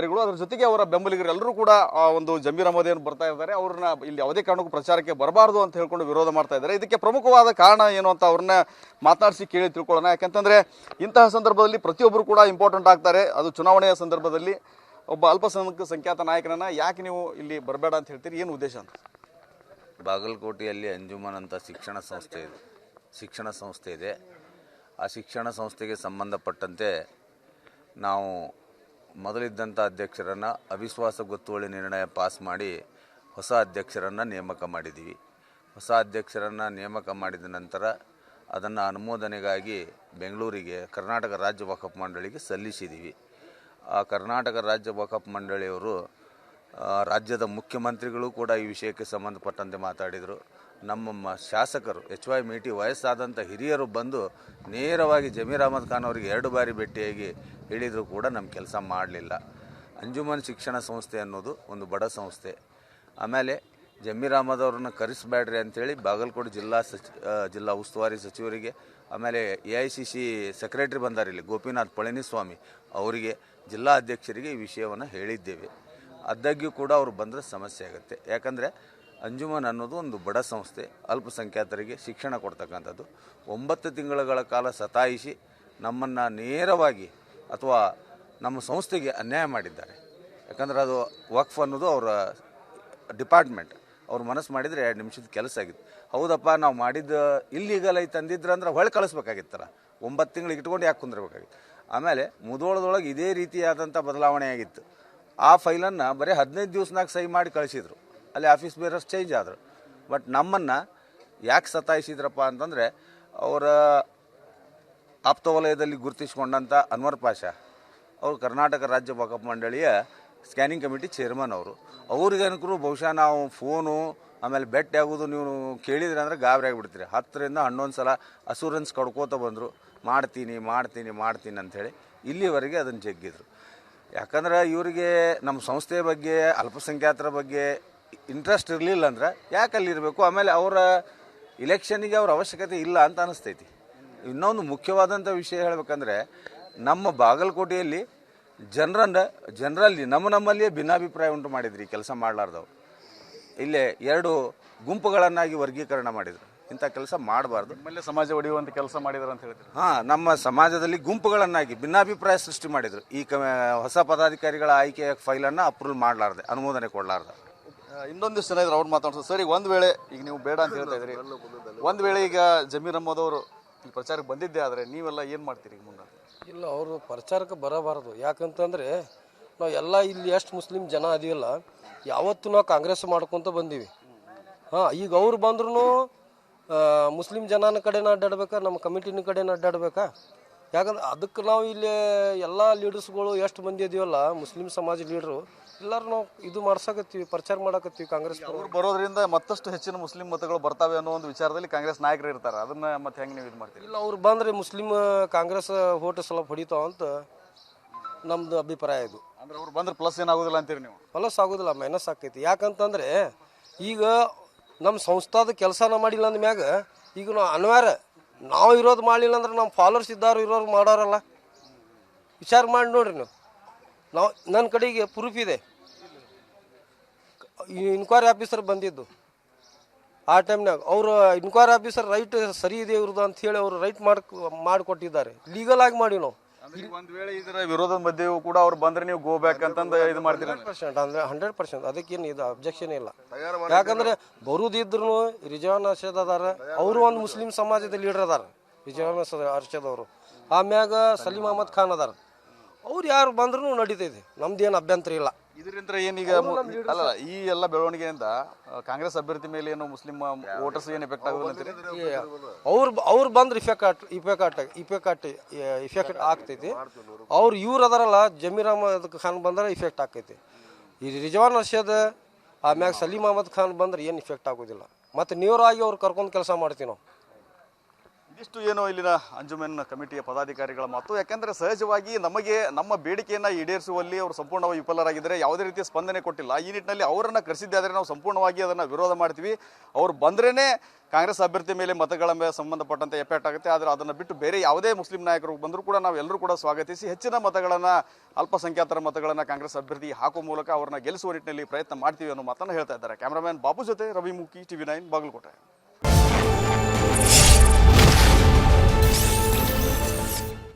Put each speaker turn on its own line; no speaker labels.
ಅದರ ಜೊತೆಗೆ ಅವರ ಬೆಂಬಲಿಗರು ಎಲ್ಲರೂ ಕೂಡ ಒಂದು ಜಮೀರ್ ಅಹಮದ್ ಏನು ಬರ್ತಾ ಇದ್ದಾರೆ ಅವ್ರನ್ನ ಇಲ್ಲಿ ಯಾವುದೇ ಕಾರಣಕ್ಕೂ ಪ್ರಚಾರಕ್ಕೆ ಬರಬಾರದು ಅಂತ ಹೇಳ್ಕೊಂಡು ವಿರೋಧ ಮಾಡ್ತಾ ಇದ್ದಾರೆ. ಇದಕ್ಕೆ ಪ್ರಮುಖವಾದ ಕಾರಣ ಏನು ಅಂತ ಅವ್ರನ್ನ ಮಾತನಾಡಿಸಿ ಕೇಳಿ ತಿಳ್ಕೊಳ್ಳೋಣ. ಯಾಕಂತಂದ್ರೆ ಇಂತಹ ಸಂದರ್ಭದಲ್ಲಿ ಪ್ರತಿಯೊಬ್ಬರು ಕೂಡ ಇಂಪಾರ್ಟೆಂಟ್ ಆಗ್ತಾರೆ. ಅದು ಚುನಾವಣೆಯ ಸಂದರ್ಭದಲ್ಲಿ ಒಬ್ಬ ಅಲ್ಪಸಂಖ್ಯಾತ ನಾಯಕನನ್ನ ಯಾಕೆ ನೀವು ಇಲ್ಲಿ ಬರಬೇಡ ಅಂತ ಹೇಳ್ತೀರಿ, ಏನು ಉದ್ದೇಶ ಅಂತ?
ಬಾಗಲಕೋಟೆಯಲ್ಲಿ ಅಂಜುಮನ್ ಅಂತ ಶಿಕ್ಷಣ ಸಂಸ್ಥೆ ಇದೆ. ಆ ಶಿಕ್ಷಣ ಸಂಸ್ಥೆಗೆ ಸಂಬಂಧಪಟ್ಟಂತೆ ನಾವು ಮೊದಲಿದ್ದಂಥ ಅಧ್ಯಕ್ಷರನ್ನು ಅವಿಶ್ವಾಸ ಗೊತ್ತುವಳಿ ನಿರ್ಣಯ ಪಾಸ್ ಮಾಡಿ ಹೊಸ ಅಧ್ಯಕ್ಷರನ್ನು ನೇಮಕ ಮಾಡಿದ್ದೀವಿ. ಹೊಸ ಅಧ್ಯಕ್ಷರನ್ನು ನೇಮಕ ಮಾಡಿದ ನಂತರ ಅದನ್ನು ಅನುಮೋದನೆಗಾಗಿ ಬೆಂಗಳೂರಿಗೆ ಕರ್ನಾಟಕ ರಾಜ್ಯ ವಕಫ್ ಮಂಡಳಿಗೆ ಸಲ್ಲಿಸಿದ್ದೀವಿ. ಆ ಕರ್ನಾಟಕ ರಾಜ್ಯ ವಕಫ್ ಮಂಡಳಿಯವರು ರಾಜ್ಯದ ಮುಖ್ಯಮಂತ್ರಿಗಳು ಕೂಡ ಈ ವಿಷಯಕ್ಕೆ ಸಂಬಂಧಪಟ್ಟಂತೆ ಮಾತಾಡಿದರು. ನಮ್ಮ ಶಾಸಕರು HY ಮೇಟಿ ವಯಸ್ಸಾದಂಥ ಹಿರಿಯರು ಬಂದು ನೇರವಾಗಿ ಜಮೀರ್ ಅಹಮದ್ ಖಾನ್ ಅವರಿಗೆ 2 ಬಾರಿ ಭೇಟಿಯಾಗಿ ಹೇಳಿದರೂ ಕೂಡ ನಮ್ಮ ಕೆಲಸ ಮಾಡಲಿಲ್ಲ. ಅಂಜುಮನ್ ಶಿಕ್ಷಣ ಸಂಸ್ಥೆ ಅನ್ನೋದು ಒಂದು ಬಡ ಸಂಸ್ಥೆ. ಆಮೇಲೆ ಜಮೀರ್ ಅಹಮದ್ ಅವ್ರನ್ನ ಕರೆಸಬೇಡ್ರಿ ಅಂಥೇಳಿ ಬಾಗಲಕೋಟೆ ಜಿಲ್ಲಾ ಉಸ್ತುವಾರಿ ಸಚಿವರಿಗೆ, ಆಮೇಲೆ AICC ಸೆಕ್ರೆಟರಿ ಬಂದಾರ ಇಲ್ಲಿ ಗೋಪಿನಾಥ್ ಪಳನಿಸ್ವಾಮಿ ಅವರಿಗೆ, ಜಿಲ್ಲಾ ಅಧ್ಯಕ್ಷರಿಗೆ ಈ ವಿಷಯವನ್ನು ಹೇಳಿದ್ದೇವೆ. ಆದಾಗ್ಯೂ ಕೂಡ ಅವರು ಬಂದರೆ ಸಮಸ್ಯೆ ಆಗುತ್ತೆ. ಯಾಕಂದರೆ ಅಂಜುಮನ್ ಅನ್ನೋದು ಒಂದು ಬಡ ಸಂಸ್ಥೆ, ಅಲ್ಪಸಂಖ್ಯಾತರಿಗೆ ಶಿಕ್ಷಣ ಕೊಡ್ತಕ್ಕಂಥದ್ದು. 9 ತಿಂಗಳ ಕಾಲ ಸತಾಯಿಸಿ ನಮ್ಮನ್ನು ನೇರವಾಗಿ ಅಥವಾ ನಮ್ಮ ಸಂಸ್ಥೆಗೆ ಅನ್ಯಾಯ ಮಾಡಿದ್ದಾರೆ. ಯಾಕಂದರೆ ಅದು ವಕ್ಫ್ ಅನ್ನೋದು ಅವರ ಡಿಪಾರ್ಟ್ಮೆಂಟ್. ಅವ್ರು ಮನಸ್ಸು ಮಾಡಿದರೆ 2 ನಿಮಿಷದ ಕೆಲಸ ಆಗಿತ್ತು. ಹೌದಪ್ಪ, ನಾವು ಮಾಡಿದ್ದು ಇಲ್ಲೀಗಲ್ ಐತೆ ಅಂದಿದ್ರೆ ಅಂದ್ರೆ ಹೊಳೆ ಕಳಿಸ್ಬೇಕಾಗಿತ್ತಲ್ಲ, 9 ತಿಂಗಳು ಇಟ್ಕೊಂಡು ಯಾಕೆ ಕುಂದಿರ್ಬೇಕಾಗಿತ್ತು. ಆಮೇಲೆ ಮುಧೋಳದೊಳಗೆ ಇದೇ ರೀತಿಯಾದಂಥ ಬದಲಾವಣೆ ಆಗಿತ್ತು. ಆ ಫೈಲನ್ನು ಬರೀ 15 ದಿವಸನಾಗ ಸಹಿ ಮಾಡಿ ಕಳಿಸಿದ್ರು. ಅಲ್ಲಿ ಆಫೀಸ್ ಬೇರಸ್ ಚೇಂಜ್ ಆದರು. ಬಟ್ ನಮ್ಮನ್ನು ಯಾಕೆ ಸತಾಯಿಸಿದ್ರಪ್ಪ ಅಂತಂದರೆ, ಅವರ ಆಪ್ತ ವಲಯದಲ್ಲಿ ಗುರುತಿಸಿಕೊಂಡಂಥ ಅನ್ವರ್ ಪಾಷಾ ಅವರು ಕರ್ನಾಟಕ ರಾಜ್ಯ ವಕಫ್ ಮಂಡಳಿಯ ಸ್ಕ್ಯಾನಿಂಗ್ ಕಮಿಟಿ ಚೇರ್ಮನ್ ಅವರು. ಅವ್ರಿಗೇನಕರು ಬಹುಶಃ ನಾವು ಫೋನು ಆಮೇಲೆ ಭೇಟಿ ಆಗೋದು ನೀವು ಕೇಳಿದ್ರಿ ಅಂದರೆ ಗಾಬರಿ ಆಗಿಬಿಡ್ತೀರಿ. 10 ರಿಂದ 11 ಸಲ ಅಸೂರೆನ್ಸ್ ಕಡ್ಕೋತ ಬಂದರು, ಮಾಡ್ತೀನಿ ಅಂಥೇಳಿ ಇಲ್ಲಿವರೆಗೆ ಅದನ್ನು ಜಗ್ಗಿದ್ರು. ಯಾಕಂದ್ರೆ ಇವರಿಗೆ ನಮ್ಮ ಸಂಸ್ಥೆ ಬಗ್ಗೆ, ಅಲ್ಪಸಂಖ್ಯಾತರ ಬಗ್ಗೆ ಇಂಟ್ರೆಸ್ಟ್ ಇರಲಿಲ್ಲ ಅಂದ್ರೆ ಯಾಕೆ ಅಲ್ಲಿರಬೇಕು. ಆಮೇಲೆ ಅವರ ಇಲೆಕ್ಷನ್ನಿಗೆ ಅವ್ರ ಅವಶ್ಯಕತೆ ಇಲ್ಲ ಅಂತ ಅನಿಸ್ತೈತಿ. ಇನ್ನೊಂದು ಮುಖ್ಯವಾದಂಥ ವಿಷಯ ಹೇಳಬೇಕಂದ್ರೆ, ನಮ್ಮ ಬಾಗಲಕೋಟೆಯಲ್ಲಿ ಜನರಲ್ಲಿ ನಮ್ಮಲ್ಲಿಯೇ ಭಿನ್ನಾಭಿಪ್ರಾಯ ಉಂಟು ಮಾಡಿದ್ರಿ. ಕೆಲಸ ಮಾಡಲಾರ್ದವ್ರು ಇಲ್ಲೇ 2 ಗುಂಪುಗಳನ್ನಾಗಿ ವರ್ಗೀಕರಣ ಮಾಡಿದರು. ಇಂಥ ಕೆಲಸ ಮಾಡಬಾರ್ದು.
ನಮ್ಮಲ್ಲೇ ಸಮಾಜ ಒಡೆಯುವಂಥ ಕೆಲಸ ಮಾಡಿದ್ರು ಅಂತ ಹೇಳ್ತಾರೆ.
ನಮ್ಮ ಸಮಾಜದಲ್ಲಿ ಗುಂಪುಗಳನ್ನಾಗಿ ಭಿನ್ನಾಭಿಪ್ರಾಯ ಸೃಷ್ಟಿ ಮಾಡಿದರು. ಈ ಹೊಸ ಪದಾಧಿಕಾರಿಗಳ ಆಯ್ಕೆಯ ಫೈಲನ್ನು ಅಪ್ರೂವ್ ಮಾಡಲಾರ್ದೆ, ಅನುಮೋದನೆ ಕೊಡಲಾರ್ದೆ.
ಇನ್ನೊಂದಿಷ್ಟು ಜನ ಇದ್ರು, ಅವ್ರು ಮಾತಾಡ್ಸೋದು ಸರಿ. ಒಂದು ವೇಳೆ ಈಗ ನೀವು ಬೇಡ ಅಂತ ಹೇಳ್ತಾ ಇದ್ರಿ, ಒಂದು ವೇಳೆ ಈಗ ಜಮೀರ್ ಅಹಮದ್ ಅವರು ಈ ಪ್ರಚಾರಕ್ಕೆ ಬಂದಿದ್ದೆ ಆದರೆ ನೀವೆಲ್ಲ ಏನು ಮಾಡ್ತೀರಿ ಈಗ ಮುಂದೆ?
ಇಲ್ಲ, ಅವರು ಪ್ರಚಾರಕ್ಕೆ ಬರಬಾರ್ದು. ಯಾಕಂತಂದರೆ ನಾವು ಎಲ್ಲ ಇಲ್ಲಿ ಎಷ್ಟು ಮುಸ್ಲಿಂ ಜನ ಅದೀವಲ್ಲ, ಯಾವತ್ತೂ ನಾವು ಕಾಂಗ್ರೆಸ್ ಮಾಡ್ಕೊತ ಬಂದೀವಿ. ಈಗ ಅವ್ರು ಬಂದ್ರೂ ಮುಸ್ಲಿಂ ಜನನ ಕಡೆನ ಅಡ್ಡಾಡ್ಬೇಕಾ, ನಮ್ಮ ಕಮಿಟಿನ ಕಡೆನ ಅಡ್ಡಾಡ್ಬೇಕಾ? ಯಾಕಂದ್ರೆ ಅದಕ್ಕೆ ನಾವು ಇಲ್ಲಿ ಎಲ್ಲ ಲೀಡರ್ಸ್ಗಳು ಎಷ್ಟು ಮಂದಿ ಇದೀವಲ್ಲ, ಮುಸ್ಲಿಂ ಸಮಾಜ ಲೀಡ್ರು ಎಲ್ಲರೂ ನಾವು ಇದು ಮಾಡ್ಸಕತ್ತೀವಿ, ಪ್ರಚಾರ ಮಾಡಕತ್ತೀವಿ ಕಾಂಗ್ರೆಸ್.
ಅವ್ರು ಬರೋದ್ರಿಂದ ಮತ್ತಷ್ಟು ಹೆಚ್ಚಿನ ಮುಸ್ಲಿಂ ಮತಗಳು ಬರ್ತವೆ ಅನ್ನೋ ಒಂದು ವಿಚಾರದಲ್ಲಿ ಕಾಂಗ್ರೆಸ್ ನಾಯಕರು ಇರ್ತಾರೆ. ಅದನ್ನ ಮತ್ತೆ ಹೆಂಗೆ ನೀವು ಇದು ಮಾಡ್ತೀವಿ?
ಇಲ್ಲ, ಅವ್ರು ಬಂದರೆ ಮುಸ್ಲಿಂ ಕಾಂಗ್ರೆಸ್ ವೋಟ್ ಸ್ವಲ್ಪ ಹೊಡಿತಾವ ಅಂತ ನಮ್ದು ಅಭಿಪ್ರಾಯ ಇದು.
ಅಂದ್ರೆ ಅವ್ರು ಬಂದ್ರೆ ಪ್ಲಸ್ ಏನಾಗೋದಿಲ್ಲ ಅಂತೀರಿ ನೀವು?
ಪ್ಲಸ್ ಆಗೋದಿಲ್ಲ, ಮೈನಸ್ ಆಕೈತಿ. ಯಾಕಂತಂದರೆ ಈಗ ನಮ್ಮ ಸಂಸ್ಥಾದ ಕೆಲಸನ ಮಾಡಿಲ್ಲ ಅಂದ್ಮ್ಯಾಗ ಈಗ ನಾವು ಅನಿವಾರ್ಯ ನಾವು ಇರೋದು ಮಾಡಲಿಲ್ಲ ಅಂದ್ರೆ ನಮ್ಮ ಫಾಲೋವರ್ಸ್ ಇರೋರು ಮಾಡೋರಲ್ಲ. ವಿಚಾರ ಮಾಡಿ ನೋಡ್ರಿ ನೀವು. ನನ್ನ ಕಡೆಗೆ ಪ್ರೂಫ್ ಇದೆ. ಇನ್ಕ್ವೈರಿ ಆಫೀಸರ್ ಬಂದಿದ್ದು ಆ ಟೈಮ್ನಾಗ ಅವರು ಇನ್ಕ್ವೈರಿ ಆಫೀಸರ್ ರೈಟ್ ಸರಿ ಇದೆ ಇವ್ರದ್ದು ಅಂತ ಹೇಳಿ ಅವರು ರೈಟ್ ಮಾಡಿಕೊಟ್ಟಿದ್ದಾರೆ. ಲೀಗಲ್ ಆಗಿ ಮಾಡಿ ನಾವು.
ಒಂದು ವೇಳೆ ಇದರ ವಿರೋಧದ ಮಧ್ಯೆಯೂ ಕೂಡ ಅವ್ರು ಬಂದ್ರೆ ನೀವು ಗೋ ಬ್ಯಾಕ್ ಅಂತಂದು ಇದು ಮಾಡ್ತೀರಿ?
100%. ಅದಕ್ಕೇನು ಇದು ಅಬ್ಜೆಕ್ಷನ್ ಇಲ್ಲ. ಯಾಕಂದ್ರೆ ಬರುದಿದ್ರು ರಿಜವಾನ್ ಅರ್ಷದ್ ಅದಾರ, ಅವರು ಒಂದು ಮುಸ್ಲಿಂ ಸಮಾಜದ ಲೀಡರ್ ಅದಾರ, ರಿಜವಾನ್ ಅರ್ಷದ್ ಅವರು. ಆಮ್ಯಾಗ ಸಲೀಂ ಅಹಮದ್ ಖಾನ್ ಅದಾರ. ಅವ್ರು ಯಾರು ಬಂದ್ರೂ ನಡೀತೈತಿ, ನಮ್ದೇನು ಅಭ್ಯಂತರ ಇಲ್ಲ.
ಇದರಿಂದ ಏನೀಗ ಅಲ್ಲ, ಈ ಎಲ್ಲ ಬೆಳವಣಿಗೆಯಿಂದ ಕಾಂಗ್ರೆಸ್ ಅಭ್ಯರ್ಥಿ ಮೇಲೆ ಏನು ಮುಸ್ಲಿಂ ವೋಟರ್ಸ್ ಏನು ಎಫೆಕ್ಟ್ ಆಗೋದಿಲ್ಲ ಅಂತೀರಿ?
ಅವ್ರು ಬಂದ್ರೆ ಇಫೆಕ್ಟ್ ಆಗ್ತೈತಿ. ಇವ್ರು ಅದಾರಲ್ಲ, ಜಮೀರ್ ಅಹಮದ್ ಖಾನ್ ಬಂದ್ರೆ ಇಫೆಕ್ಟ್ ಆಕೈತಿ. ಈ ರಿಜವಾನ್ ಅರ್ಷದ್ ಆಮ್ಯಾಗ ಸಲೀಂ ಅಹಮದ್ ಖಾನ್ ಬಂದ್ರೆ ಏನು ಇಫೆಕ್ಟ್ ಆಗೋದಿಲ್ಲ. ಮತ್ತು ನೇರವಾಗಿ ಅವ್ರು ಕರ್ಕೊಂಡು ಕೆಲಸ ಮಾಡ್ತೀವಿ ನಾವು.
ಇಷ್ಟು ಏನು ಇಲ್ಲಿನ ಅಂಜುಮನ್ ಕಮಿಟಿಯ ಪದಾಧಿಕಾರಿಗಳ ಮಾತು. ಯಾಕೆಂದರೆ ಸಹಜವಾಗಿ ನಮಗೆ ನಮ್ಮ ಬೇಡಿಕೆಯನ್ನು ಈಡೇರಿಸುವಲ್ಲಿ ಅವರು ಸಂಪೂರ್ಣವಾಗಿ ವಿಫಲರಾಗಿದ್ದಾರೆ, ಯಾವುದೇ ರೀತಿಯ ಸ್ಪಂದನೆ ಕೊಟ್ಟಿಲ್ಲ. ಈ ನಿಟ್ಟಿನಲ್ಲಿ ಅವರನ್ನು ಕರೆಸಿದ್ದಾದರೆ ನಾವು ಸಂಪೂರ್ಣವಾಗಿ ಅದನ್ನು ವಿರೋಧ ಮಾಡ್ತೀವಿ. ಅವ್ರು ಬಂದ್ರೇ ಕಾಂಗ್ರೆಸ್ ಅಭ್ಯರ್ಥಿ ಮೇಲೆ ಮತಗಳ ಮೇಲೆ ಸಂಬಂಧಪಟ್ಟಂತೆ ಎಫೆಕ್ಟ್ ಆಗುತ್ತೆ. ಆದರೆ ಅದನ್ನು ಬಿಟ್ಟು ಬೇರೆ ಯಾವುದೇ ಮುಸ್ಲಿಂ ನಾಯಕರು ಬಂದರೂ ಕೂಡ ನಾವು ಎಲ್ಲರೂ ಕೂಡ ಸ್ವಾಗತಿಸಿ ಹೆಚ್ಚಿನ ಮತಗಳನ್ನು, ಅಲ್ಪಸಂಖ್ಯಾತರ ಮತಗಳನ್ನು ಕಾಂಗ್ರೆಸ್ ಅಭ್ಯರ್ಥಿ ಹಾಕುವ ಮೂಲಕ ಅವ್ರನ್ನ ಗೆಲ್ಲಿಸುವ ನಿಟ್ಟಿನಲ್ಲಿ ಪ್ರಯತ್ನ ಮಾಡ್ತೀವಿ ಅನ್ನೋ ಮಾತನ್ನು ಹೇಳ್ತಾ ಇದ್ದಾರೆ. ಕ್ಯಾಮರಾಮನ್ ಬಾಬು ಜೊತೆ ರವಿ ಮುಖಿ, TV9 ಬಾಗಲಕೋಟೆ.